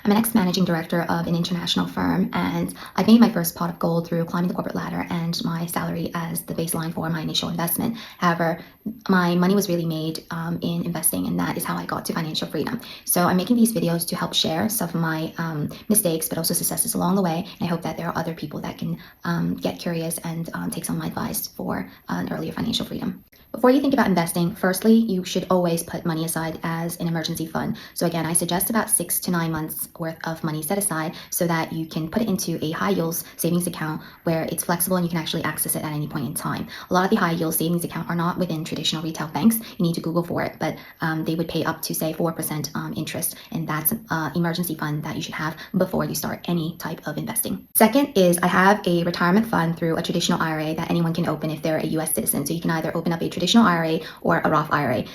I'm an ex-managing director of an international firm, and I made my first pot of gold through climbing the corporate ladder and my salary as the baseline for my initial investment. However, my money was really made in investing, and that is how I got to financial freedom. So I'm making these videos to help share some of my mistakes, but also successes along the way. And I hope that there are other people that can get curious and take some of my advice for an earlier financial freedom. Before you think about investing, firstly, you should always put money aside as an emergency fund. So again, I suggest about 6 to 9 months worth of money set aside so that you can put it into a high yield savings account where it's flexible and you can actually access it at any point in time. A lot of the high yield savings account are not within traditional retail banks. You need to Google for it, but they would pay up to say 4% interest, and that's an emergency fund that you should have before you start any type of investing. Second is I have a retirement fund through a traditional IRA that anyone can open if they're a US citizen. So you can either open up a traditional IRA or a Roth IRA.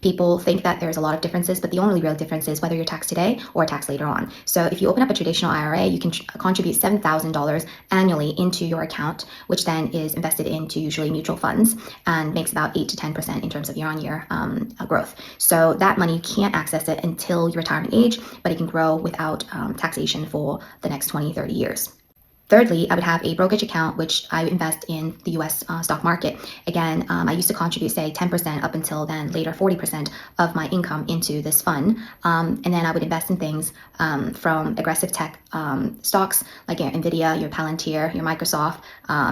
People think that there's a lot of differences, but the only real difference is whether you're taxed today or taxed later on. So if you open up a traditional IRA, you can contribute $7,000 annually into your account, which then is invested into usually mutual funds and makes about 8 to 10% in terms of year-on-year growth. So that money, you can't access it until your retirement age, but it can grow without taxation for the next 20, 30 years. Thirdly, I would have a brokerage account, which I invest in the US stock market. Again, I used to contribute, say, 10% up until then, later 40% of my income into this fund. And then I would invest in things from aggressive tech stocks like your NVIDIA, your Palantir, your Microsoft,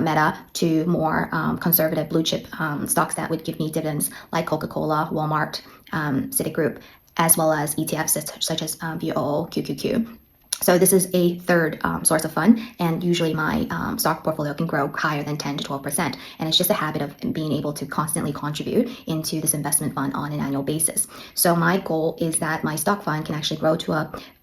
Meta, to more conservative blue chip stocks that would give me dividends like Coca-Cola, Walmart, Citigroup, as well as ETFs such as VOO, QQQ. So this is a third source of fund, and usually my stock portfolio can grow higher than 10 to 12%. And it's just a habit of being able to constantly contribute into this investment fund on an annual basis. So my goal is that my stock fund can actually grow to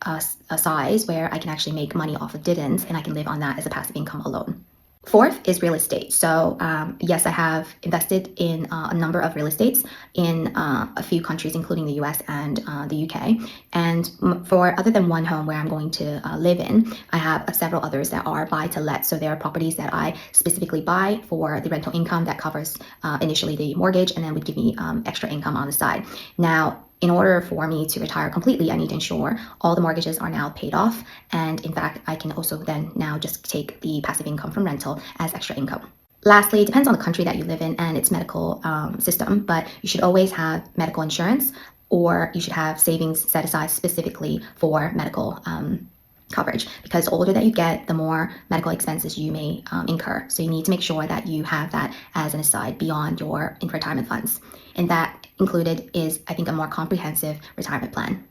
a size where I can actually make money off of dividends, and I can live on that as a passive income alone. Fourth is real estate. So yes, I have invested in a number of real estates in a few countries, including the US and the UK. And for other than one home where I'm going to live in, I have several others that are buy to let. So there are properties that I specifically buy for the rental income that covers initially the mortgage and then would give me extra income on the side. Now, in order for me to retire completely, I need to ensure all the mortgages are now paid off. And in fact, I can also then now just take the passive income from rental as extra income. Lastly, it depends on the country that you live in and its medical system, but you should always have medical insurance, or you should have savings set aside specifically for medical coverage, because the older that you get, the more medical expenses you may incur. So you need to make sure that you have that as an aside beyond your retirement funds. And that included is, I think, a more comprehensive retirement plan.